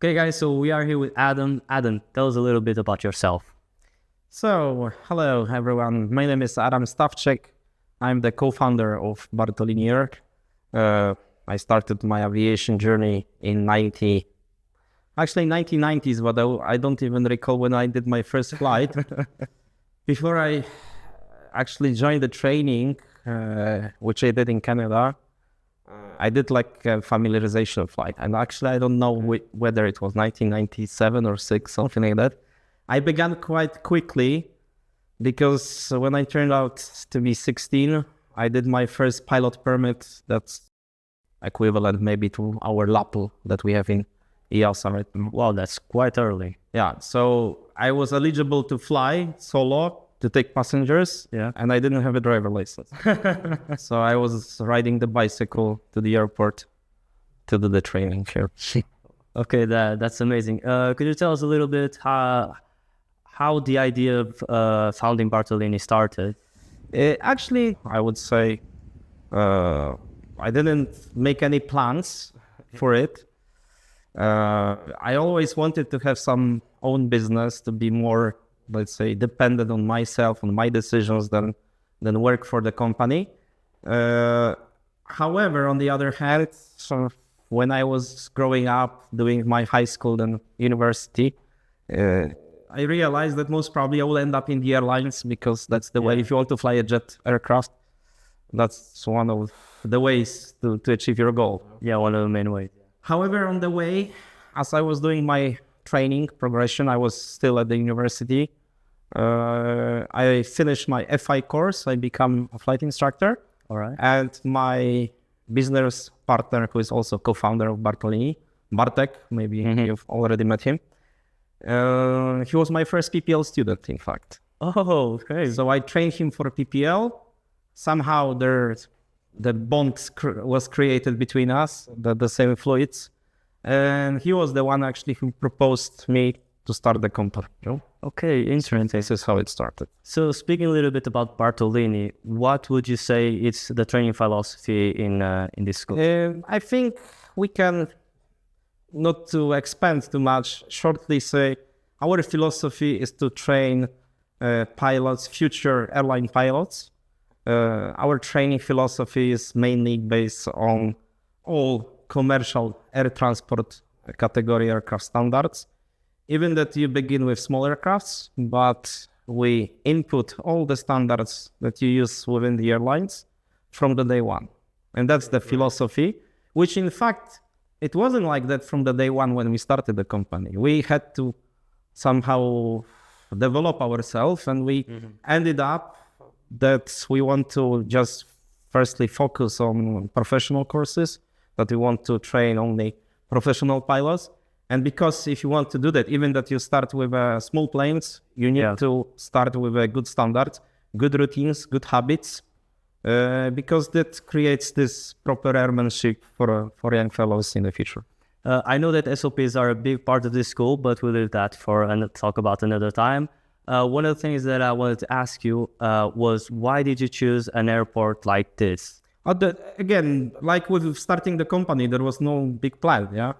Okay, guys, so we are here with Adam. Adam, tell us a little bit about yourself. So, hello everyone. My name is Adam Stawczyk. I'm the co-founder of Bartolini Air. I started my aviation journey in 1990s, but I don't even recall when I did my first flight. Before I actually joined the training, which I did in Canada, I did like a familiarization flight. And actually, I don't know whether it was 1997 or 6, something like that. I began quite quickly because when I turned out to be 16, I did my first pilot permit. That's equivalent maybe to our LAPL that we have in EASA right now. Wow, that's quite early. Yeah, so I was eligible to fly solo, to take passengers, and I didn't have a driver license. So I was riding the bicycle to the airport to do the training here. Okay, that's amazing. Could you tell us a little bit how the idea of founding Bartolini started? Actually, I would say I didn't make any plans for it. I always wanted to have some own business, to be more, let's say, dependent on myself, on my decisions than work for the company. However, on the other hand, so when I was growing up, doing my high school and university, I realized that most probably I will end up in the airlines because that's the way. If you want to fly a jet aircraft, that's one of the ways to achieve your goal. Yeah, one of the main ways. However, on the way, as I was doing my training progression, I was still at the university. I finished my FI course. I become a flight instructor. All right. And my business partner, who is also co-founder of Bartolini, Bartek, maybe you've already met him. He was my first PPL student, in fact. Oh, okay. So I trained him for PPL. Somehow the bond was created between us, the same fluids. And he was the one actually who proposed me to start the company. Okay, interesting. This is how it started. So speaking a little bit about Bartolini, what would you say is the training philosophy in this school? I think we can, not to expand too much, shortly say our philosophy is to train pilots, future airline pilots. Our training philosophy is mainly based on all commercial air transport category aircraft standards. Even that you begin with small aircrafts, but we input all the standards that you use within the airlines from the day one. And that's the philosophy, which in fact, it wasn't like that from the day one when we started the company. We had to somehow develop ourselves, and we ended up that we want to just firstly focus on professional courses, that we want to train only professional pilots. And because if you want to do that, even that you start with small planes, you need to start with a good standards, good routines, good habits, because that creates this proper airmanship for young fellows in the future. I know that SOPs are a big part of this school, but we'll leave that for and talk about another time. One of the things that I wanted to ask you was, why did you choose an airport like this? Again, like with starting the company, there was no big plan.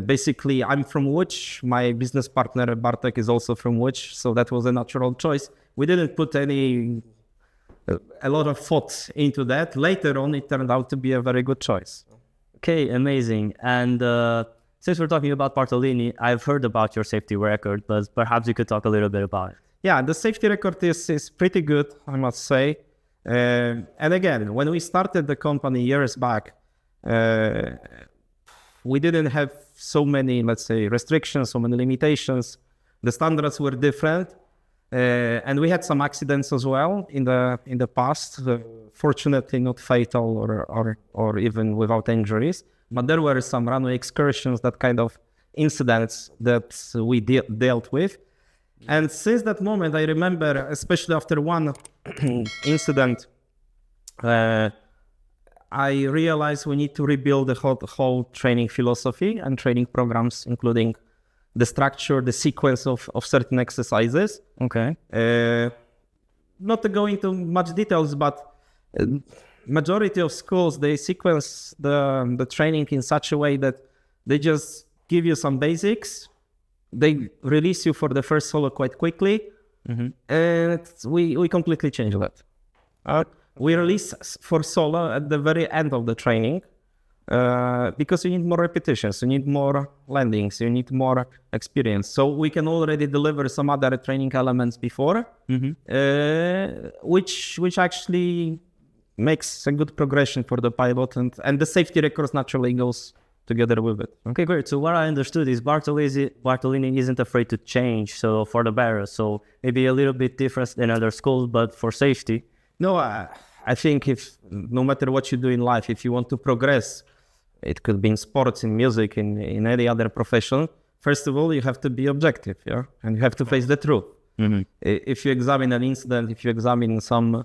Basically, I'm from Łódź. My business partner, Bartek, is also from Łódź. So that was a natural choice. We didn't put a lot of thought into that. Later on, it turned out to be a very good choice. Okay, amazing. And since we're talking about Bartolini, I've heard about your safety record, but perhaps you could talk a little bit about it. Yeah, the safety record is pretty good, I must say. And again, when we started the company years back, we didn't have so many, let's say, restrictions, so many limitations. The standards were different. And we had some accidents as well in the past, fortunately not fatal or even without injuries. But there were some runway excursions, that kind of incidents that we dealt with. And since that moment, I remember, especially after one incident, I realized we need to rebuild the whole training philosophy and training programs, including the structure, the sequence of certain exercises. Okay. Not to go into much details, but majority of schools, they sequence the training in such a way that they just give you some basics. They release you for the first solo quite quickly, and we completely change that. We release for solo at the very end of the training because you need more repetitions, you need more landings, you need more experience. So we can already deliver some other training elements before, which actually makes a good progression for the pilot, and the safety records naturally goes together with it. Okay, great. So what I understood is Bartolini isn't afraid to change. So for the better, so maybe a little bit different than other schools, but for safety. No, I think if no matter what you do in life, if you want to progress, it could be in sports, in music, in any other profession. First of all, you have to be objective, and you have to face the truth. If you examine an incident, if you examine some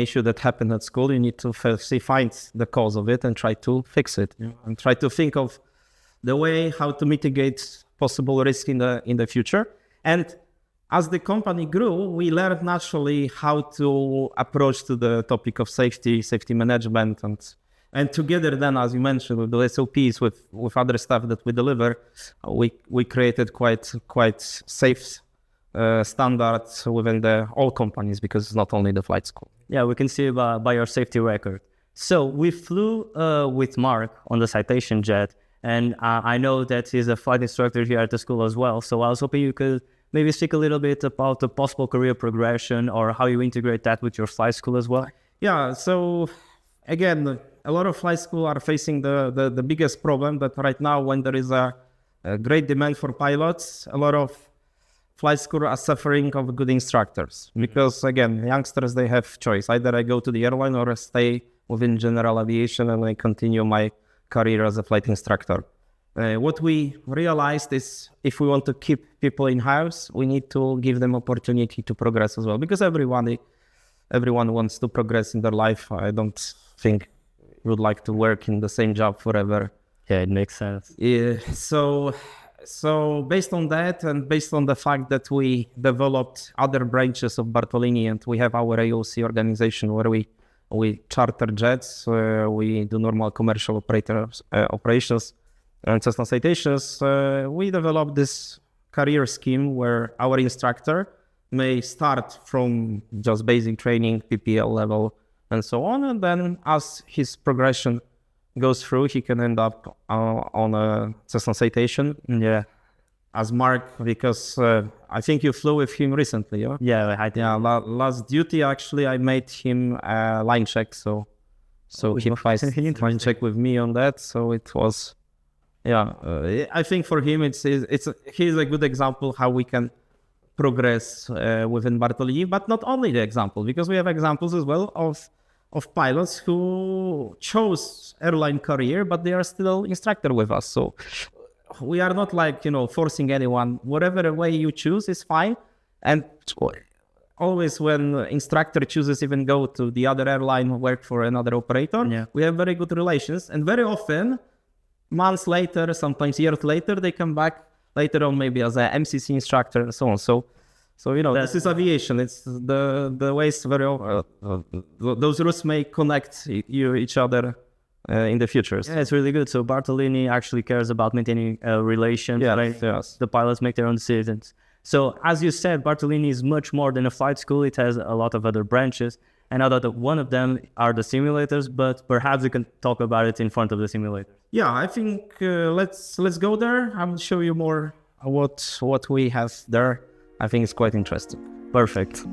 issue that happened at school, you need to firstly find the cause of it and try to fix it, and try to think of the way how to mitigate possible risk in the future. And as the company grew, we learned naturally how to approach to the topic of safety management, and together then, as you mentioned, with the SOPs, with other stuff that we deliver, we created quite safe standards within all companies, because it's not only the flight school. Yeah, we can see by your safety record. So we flew with Mark on the Citation jet, and I know that he's a flight instructor here at the school as well. So I was hoping you could maybe speak a little bit about the possible career progression or how you integrate that with your flight school as well. Yeah, so again, a lot of flight schools are facing the biggest problem that right now, when there is a great demand for pilots, a lot of flight schools are suffering of good instructors. Because again, youngsters, they have choice. Either I go to the airline or I stay within general aviation and I continue my career as a flight instructor. What we realized is if we want to keep people in-house, we need to give them opportunity to progress as well. Because everyone wants to progress in their life. I don't think you would like to work in the same job forever. Yeah, it makes sense. Yeah, so based on that, and based on the fact that we developed other branches of Bartolini, and we have our AOC organization where we charter jets, we do normal commercial operations, and Cessna citations, we developed this career scheme where our instructor may start from just basic training, PPL level, and so on, and then as his progression goes through, he can end up on a Cessna citation. Yeah. As Mark, because I think you flew with him recently, yeah? Yeah, I did. Yeah, last duty, actually, I made him line check, so he passed line check with me on that, so it was, I think for him, he's a good example how we can progress within Bartolini, but not only the example, because we have examples as well of pilots who chose airline career, but they are still instructor with us. So we are not forcing anyone. Whatever way you choose is fine. And always when instructor chooses even go to the other airline, work for another operator, we have very good relations. And very often, months later, sometimes years later, they come back later on maybe as an MCC instructor and so on. So this is aviation. It's the ways very those routes may connect each other in the future. Yeah, it's really good. So Bartolini actually cares about maintaining relations. Yes. The pilots make their own decisions. So as you said, Bartolini is much more than a flight school. It has a lot of other branches. And I know that one of them are the simulators, but perhaps we can talk about it in front of the simulators. Yeah, I think let's go there. I will show you more what we have there. I think it's quite interesting. Perfect.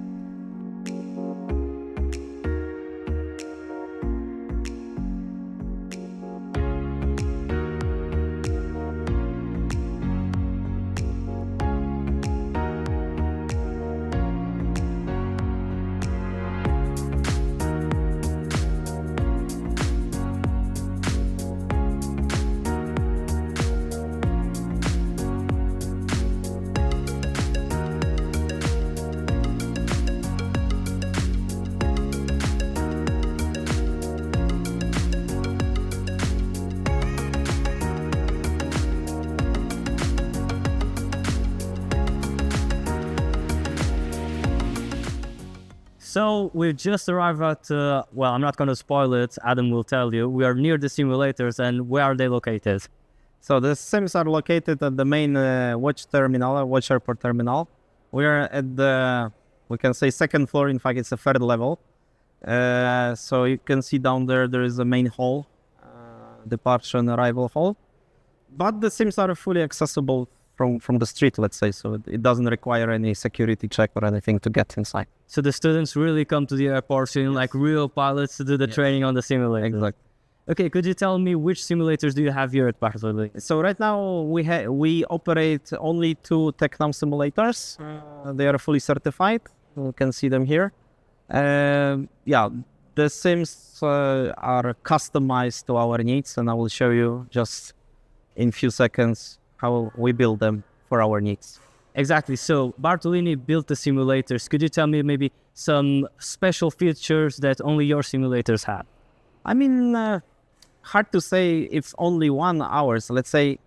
So we've just arrived at, I'm not going to spoil it. Adam will tell you. We are near the simulators, and where are they located? So the sims are located at the main watch airport terminal. We are at we can say second floor. In fact, it's a third level. So you can see down there is a main hall, departure and arrival hall. But the sims are fully accessible from the street, let's say. So it doesn't require any security check or anything to get inside. So the students really come to the airport seeing like real pilots to do the training on the simulator. Exactly. Okay, could you tell me which simulators do you have here at Bartolini? So right now we operate only 2 Tornam simulators. They are fully certified. You can see them here. The sims are customized to our needs, and I will show you just in few seconds how we build them for our needs. Exactly. So Bartolini built the simulators. Could you tell me maybe some special features that only your simulators have? I mean, hard to say if only one ours. Let's say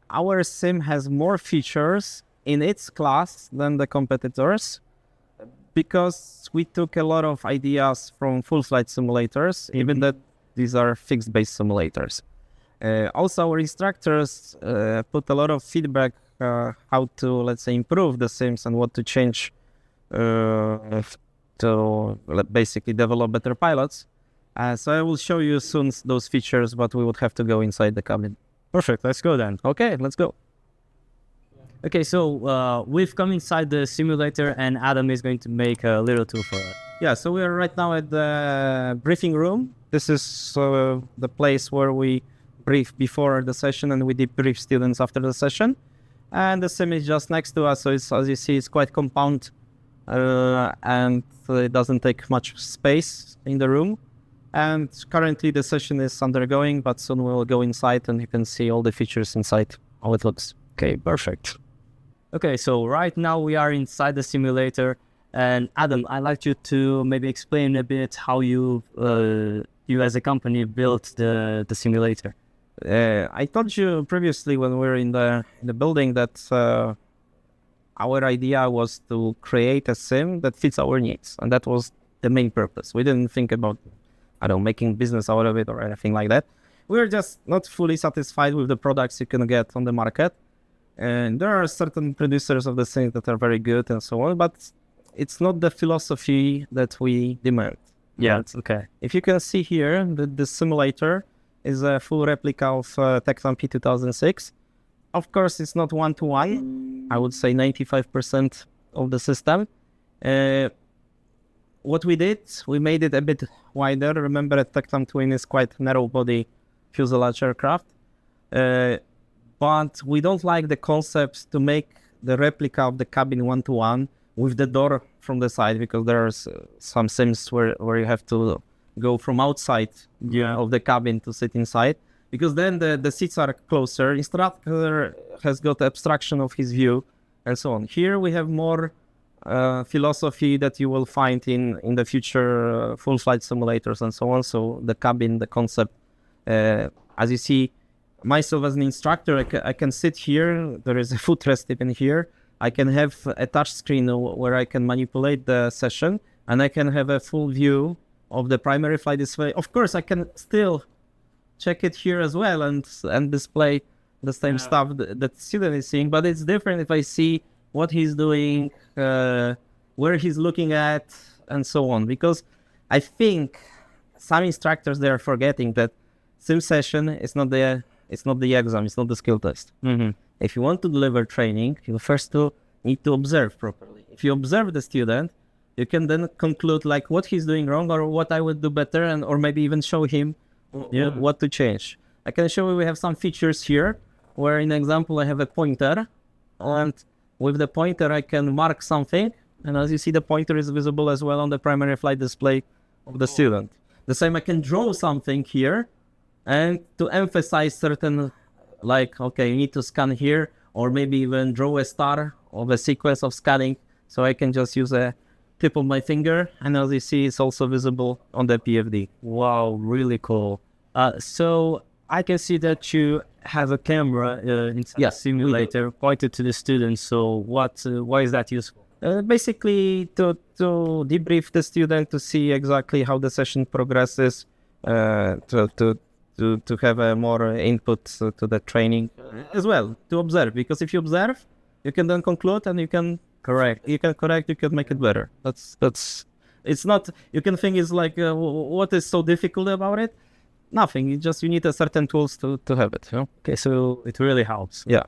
our sim has more features in its class than the competitors because we took a lot of ideas from full flight simulators, even that these are fixed base simulators. Also, our instructors put a lot of feedback how to, let's say, improve the sims and what to change to basically develop better pilots. So I will show you soon those features, but we would have to go inside the cabin. Perfect. Let's go then. Okay, let's go. Okay, so we've come inside the simulator and Adam is going to make a little tour for us. Yeah, so we are right now at the briefing room. This is the place where we brief before the session and we debrief students after the session. And the sim is just next to us, so it's, as you see, it's quite compact and it doesn't take much space in the room. And currently the session is undergoing, but soon we'll go inside and you can see all the features inside, how it looks. Okay, perfect. Okay, so right now we are inside the simulator. And Adam, I'd like you to maybe explain a bit how you as a company built the simulator. I told you previously when we were in the building that our idea was to create a sim that fits our needs. And that was the main purpose. We didn't think about making business out of it or anything like that. We're just not fully satisfied with the products you can get on the market. And there are certain producers of the things that are very good and so on, but it's not the philosophy that we demand. Yeah, it's okay. If you can see here, the simulator is a full replica of Tecton P2006. Of course, it's not one-to-one. I would say 95% of the system. What we did, we made it a bit wider. Remember, a Tecton Twin is quite narrow body fuselage aircraft. But we don't like the concept to make the replica of the cabin one-to-one with the door from the side, because there's some sims where you have to go from outside of the cabin to sit inside, because then the seats are closer. Instructor has got abstraction of his view and so on. Here we have more philosophy that you will find in the future full flight simulators and so on. So the cabin, the concept, as you see, myself as an instructor, I can sit here. There is a footrest even here. I can have a touch screen where I can manipulate the session, and I can have a full view of the primary flight display. Of course, I can still check it here as well and display the same stuff that the student is seeing, but it's different if I see what he's doing, where he's looking at, and so on. Because I think some instructors, they are forgetting that sim session is not the exam, it's not the skill test. Mm-hmm. If you want to deliver training, you first need to observe properly. If you observe the student, you can then conclude like what he's doing wrong or what I would do better, or maybe even show him what to change. I can show you we have some features here where, in example, I have a pointer, and with the pointer I can mark something, and as you see, the pointer is visible as well on the primary flight display of the student. The same, I can draw something here, and to emphasize certain, like, okay, you need to scan here, or maybe even draw a star of a sequence of scanning. So I can just use a tip of my finger, and as you see, it's also visible on the PFD. Wow, really cool. So I can see that you have a camera inside the simulator pointed to the students. So why is that useful? Basically to debrief the student, to see exactly how the session progresses, to to have a more input to the training as well, to observe. Because if you observe, you can then conclude and you can correct, you can make it better. That's it's not, you can think it's like, what is so difficult about it? Nothing, you need a certain tools to have it. You know? Okay, so it really helps. Yeah.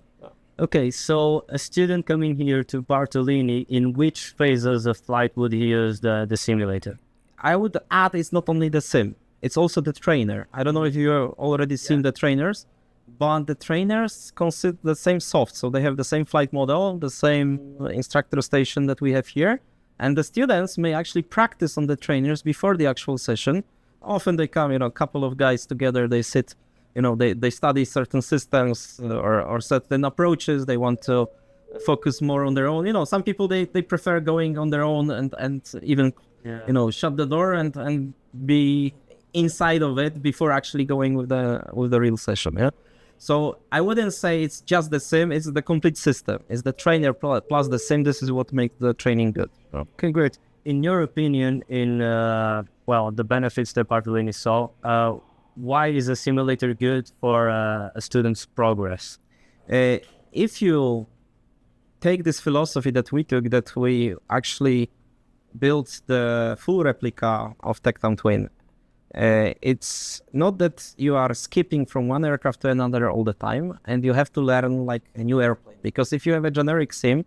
Okay, so a student coming here to Bartolini, in which phases of flight would he use the simulator? I would add it's not only the sim, it's also the trainer. I don't know if you've already seen the trainers, but the trainers consist the same soft. So they have the same flight model, the same instructor station that we have here. And the students may actually practice on the trainers before the actual session. Often they come, a couple of guys together, they sit, they study certain systems or certain approaches. They want to focus more on their own. Some people, they prefer going on their own and even, shut the door and be inside of it before actually going with the real session. Yeah. So I wouldn't say it's just the sim, it's the complete system. It's the trainer plus the sim. This is what makes the training good. Okay, great. In your opinion, the benefits that Bartolini saw, why is a simulator good for a student's progress? If you take this philosophy that we took, that we actually built the full replica of Tecton Twin, it's not that you are skipping from one aircraft to another all the time and you have to learn like a new airplane. Because if you have a generic sim,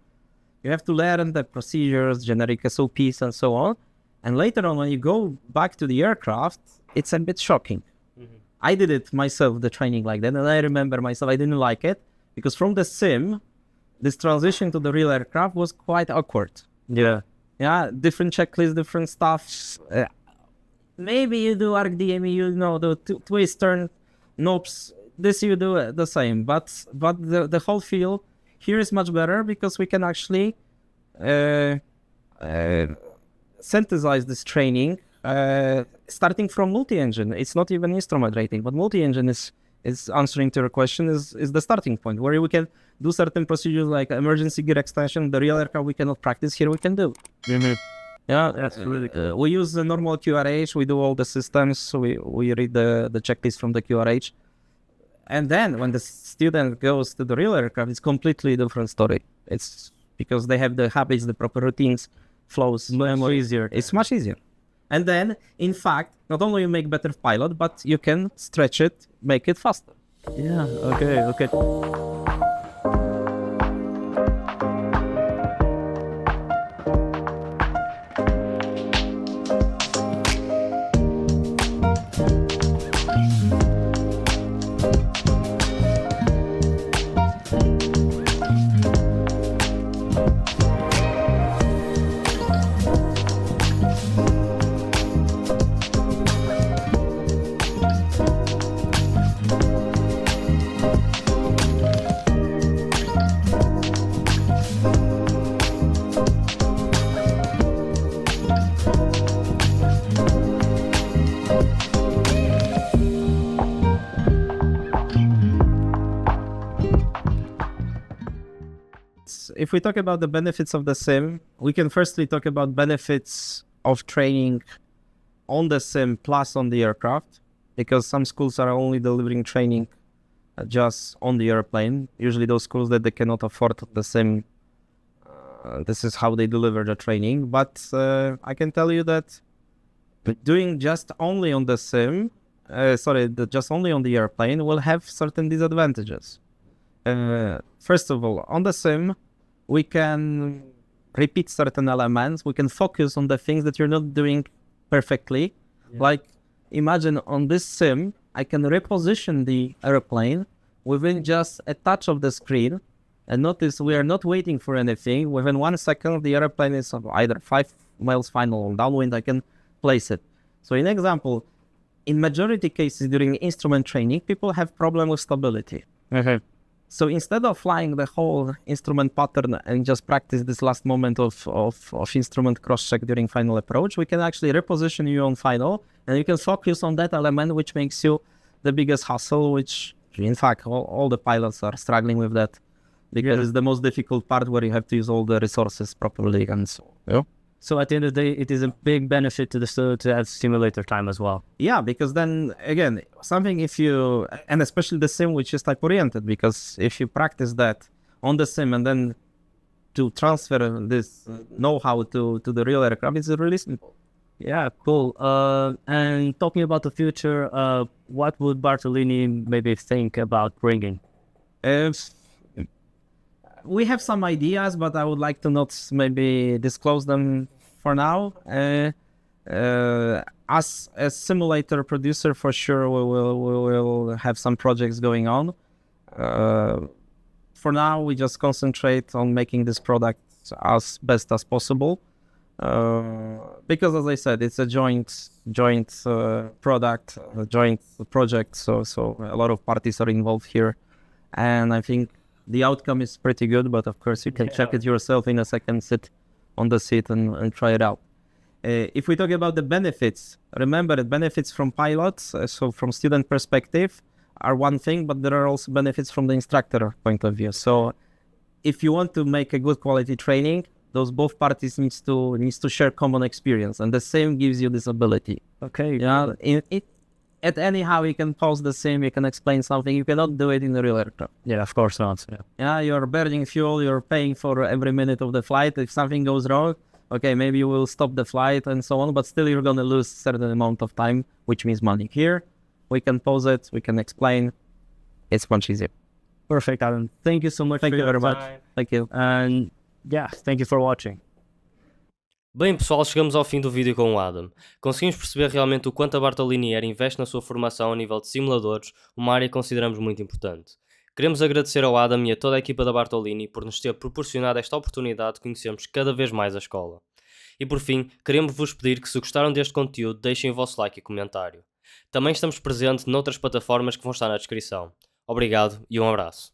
you have to learn the procedures, generic SOPs and so on. And later on, when you go back to the aircraft, it's a bit shocking. Mm-hmm. I did it myself, the training like that. And I remember myself, I didn't like it because from the sim, this transition to the real aircraft was quite awkward. Yeah. Yeah, different checklists, different stuff. Maybe you do ARC-DME, the twist, turn, knobs. This you do the same. But the whole feel here is much better because we can actually synthesize this training starting from multi-engine. It's not even instrument rating, but multi-engine is answering to your question is the starting point where we can do certain procedures like emergency gear extension. The real aircraft we cannot practice, here we can do. Mm-hmm. Yeah, that's really good. We use the normal QRH. We do all the systems. So we read the checklist from the QRH. And then when the student goes to the real aircraft, it's completely different story. It's because they have the habits, the proper routines, flows. Much easier. It's much easier. And then, in fact, not only you make better pilot, but you can stretch it, make it faster. Yeah, okay. If we talk about the benefits of the sim, we can firstly talk about benefits of training on the sim plus on the aircraft, because some schools are only delivering training just on the airplane. Usually those schools that they cannot afford the sim, this is how they deliver the training. But I can tell you that doing just only on the sim, just only on the airplane will have certain disadvantages. First of all, on the sim, we can repeat certain elements. We can focus on the things that you're not doing perfectly. Yeah. Like, imagine on this sim, I can reposition the airplane within just a touch of the screen. And notice we are not waiting for anything. Within 1 second, the airplane is either 5 miles final or downwind. I can place it. So in example, in majority cases during instrument training, people have problem with stability. Okay. So instead of flying the whole instrument pattern and just practice this last moment of instrument cross-check during final approach, we can actually reposition you on final, and you can focus on that element which makes you the biggest hassle, which in fact all the pilots are struggling with that, because it's the most difficult part where you have to use all the resources properly and so on. So at the end of the day, it is a big benefit to the student to have simulator time as well. Yeah, because then again, and especially the sim which is type oriented, because if you practice that on the sim and then to transfer this know-how to the real aircraft, it's really simple. Yeah, cool. And talking about the future, what would Bartolini maybe think about bringing? We have some ideas, but I would like to not maybe disclose them for now. As a simulator producer, for sure, we will have some projects going on. For now, we just concentrate on making this product as best as possible. Because, as I said, it's a joint product, a joint project. So a lot of parties are involved here, and I think the outcome is pretty good. But of course, you can check it yourself in a second, sit on the seat and try it out. If we talk about the benefits, remember the benefits from pilots, so from student perspective, are one thing, but there are also benefits from the instructor point of view. So if you want to make a good quality training, those both parties needs to share common experience, and the same gives you this ability. Okay. Yeah. Anyhow, you can pause the sim, you can explain something. You cannot do it in the real aircraft. Yeah, of course not. Yeah, you're burning fuel, you're paying for every minute of the flight. If something goes wrong, okay, maybe you will stop the flight and so on, but still you're gonna lose a certain amount of time, which means money. Here, we can pause it, we can explain. It's much easier. Perfect, Adam. Thank you so much. Thank you very much. Thank you. And yeah, thank you for watching. Bem pessoal, chegamos ao fim do vídeo com o Adam. Conseguimos perceber realmente o quanto a Bartolini Air investe na sua formação a nível de simuladores, uma área que consideramos muito importante. Queremos agradecer ao Adam e a toda a equipa da Bartolini por nos ter proporcionado esta oportunidade de conhecermos cada vez mais a escola. E por fim, queremos vos pedir que, se gostaram deste conteúdo, deixem o vosso like e comentário. Também estamos presentes noutras plataformas que vão estar na descrição. Obrigado e um abraço.